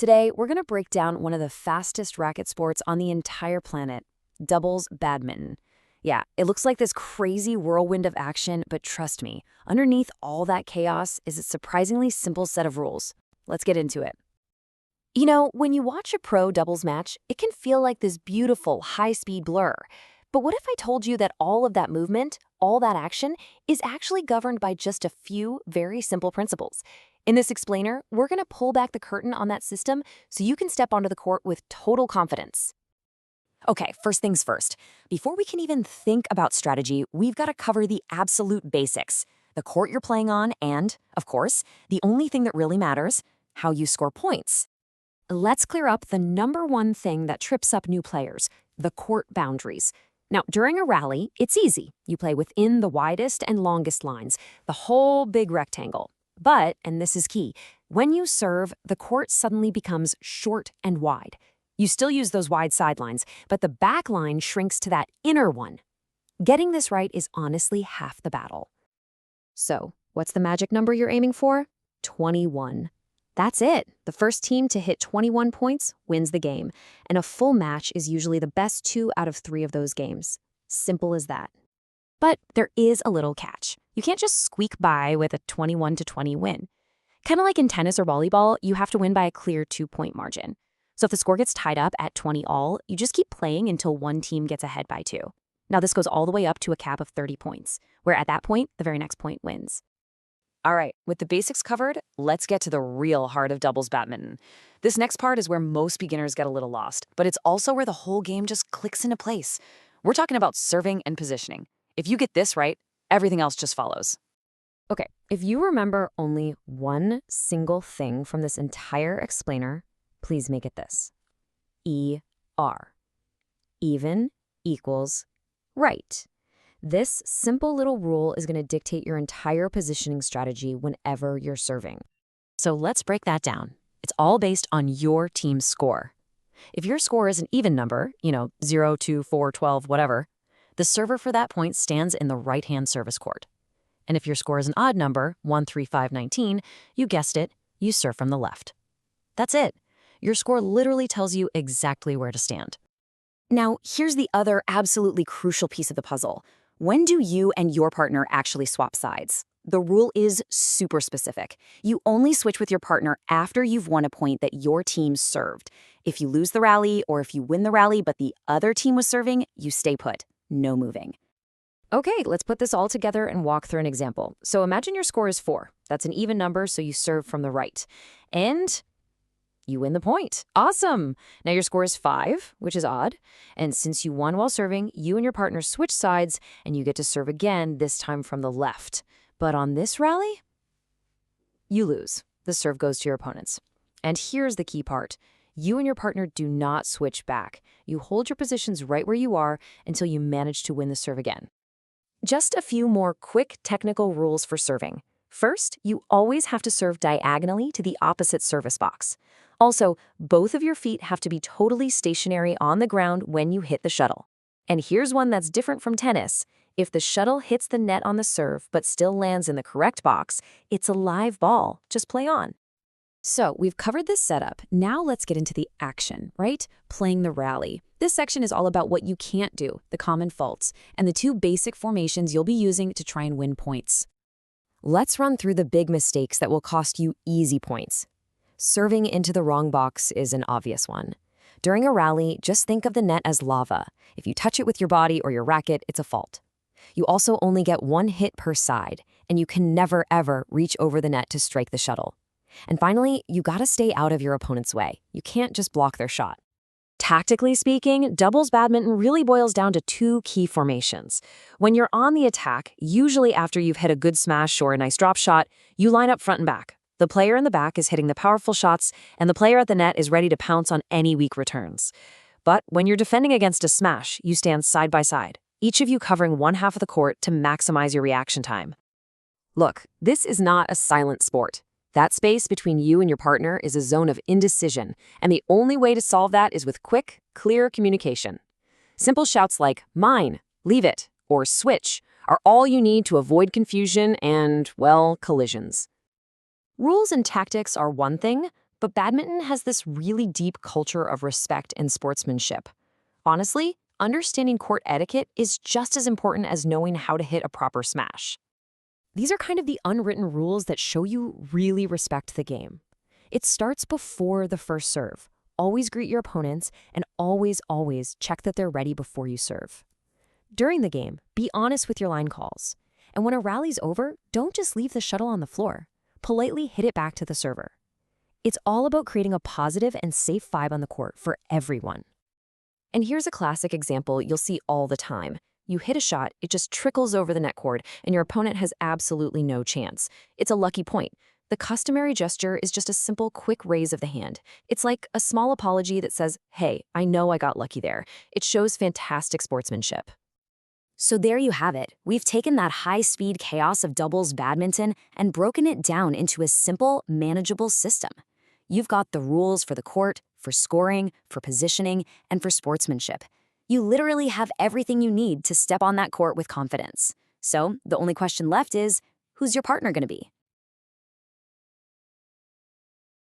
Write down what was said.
Today, we're going to break down one of the fastest racket sports on the entire planet, doubles badminton. Yeah, it looks like this crazy whirlwind of action, but trust me, underneath all that chaos is a surprisingly simple set of rules. Let's get into it. You know, when you watch a pro doubles match, it can feel like this beautiful, high-speed blur. But what if I told you that all of that movement, all that action, is actually governed by just a few very simple principles? In this explainer, we're going to pull back the curtain on that system so you can step onto the court with total confidence. Okay, first things first. Before we can even think about strategy, we've got to cover the absolute basics. The court you're playing on and, of course, the only thing that really matters, how you score points. Let's clear up the number one thing that trips up new players, the court boundaries. Now, during a rally, it's easy. You play within the widest and longest lines, the whole big rectangle. But, and this is key, when you serve, the court suddenly becomes short and wide. You still use those wide sidelines, but the back line shrinks to that inner one. Getting this right is honestly half the battle. So, what's the magic number you're aiming for? 21. That's it. The first team to hit 21 points wins the game, and a full match is usually the best 2 out of 3 of those games. Simple as that. But there is a little catch. You can't just squeak by with a 21-20 win. Kind of like in tennis or volleyball, you have to win by a clear 2-point margin. So if the score gets tied up at 20 all, you just keep playing until one team gets ahead by 2. Now this goes all the way up to a cap of 30 points, where at that point, the very next point wins. All right, with the basics covered, let's get to the real heart of doubles badminton. This next part is where most beginners get a little lost, but it's also where the whole game just clicks into place. We're talking about serving and positioning. If you get this right, everything else just follows. Okay, if you remember only one single thing from this entire explainer, please make it this. ER. Even equals right. This simple little rule is going to dictate your entire positioning strategy whenever you're serving. So let's break that down. It's all based on your team's score. If your score is an even number, 0, 2, 4, 12, whatever, the server for that point stands in the right-hand service court. And if your score is an odd number, 1, 3, 5, 19, you guessed it, you serve from the left. That's it. Your score literally tells you exactly where to stand. Now, here's the other absolutely crucial piece of the puzzle. When do you and your partner actually swap sides? The rule is super specific. You only switch with your partner after you've won a point that your team served. If you lose the rally or if you win the rally but the other team was serving, you stay put. No moving. Okay, let's put this all together and walk through an example. So imagine your score is 4. That's an even number, so you serve from the right. And you win the point. Awesome. Now your score is 5, which is odd. And since you won while serving, you and your partner switch sides and you get to serve again, this time from the left. But on this rally, you lose. The serve goes to your opponents. And here's the key part. You and your partner do not switch back. You hold your positions right where you are until you manage to win the serve again. Just a few more quick technical rules for serving. First, you always have to serve diagonally to the opposite service box. Also, both of your feet have to be totally stationary on the ground when you hit the shuttle. And here's one that's different from tennis. If the shuttle hits the net on the serve but still lands in the correct box, it's a live ball. Just play on. So we've covered this setup. Now let's get into the action, right? Playing the rally. This section is all about what you can't do, the common faults, and the 2 basic formations you'll be using to try and win points. Let's run through the big mistakes that will cost you easy points. Serving into the wrong box is an obvious one. During a rally, just think of the net as lava. If you touch it with your body or your racket, it's a fault. You also only get 1 hit per side, and you can never, ever reach over the net to strike the shuttle. And finally, you gotta stay out of your opponent's way. You can't just block their shot. Tactically speaking, doubles badminton really boils down to 2 key formations. When you're on the attack, usually after you've hit a good smash or a nice drop shot, you line up front and back. The player in the back is hitting the powerful shots, and the player at the net is ready to pounce on any weak returns. But when you're defending against a smash, you stand side by side, each of you covering one half of the court to maximize your reaction time. Look, this is not a silent sport. That space between you and your partner is a zone of indecision, and the only way to solve that is with quick, clear communication. Simple shouts like, mine, leave it, or switch are all you need to avoid confusion and, well, collisions. Rules and tactics are one thing, But badminton has this really deep culture of respect and sportsmanship. Honestly, understanding court etiquette is just as important as knowing how to hit a proper smash. These are kind of the unwritten rules that show you really respect the game. It starts before the first serve. Always greet your opponents and always check that they're ready before you serve. During the game, be honest with your line calls. And when a rally's over, don't just leave the shuttle on the floor. Politely hit it back to the server. It's all about creating a positive and safe vibe on the court for everyone. And here's a classic example you'll see all the time. You hit a shot, it just trickles over the net cord, and your opponent has absolutely no chance. It's a lucky point. The customary gesture is just a simple, quick raise of the hand. It's like a small apology that says, hey, I know I got lucky there. It shows fantastic sportsmanship. So there you have it. We've taken that high-speed chaos of doubles badminton and broken it down into a simple, manageable system. You've got the rules for the court, for scoring, for positioning, and for sportsmanship. You literally have everything you need to step on that court with confidence. So the only question left is, who's your partner going to be?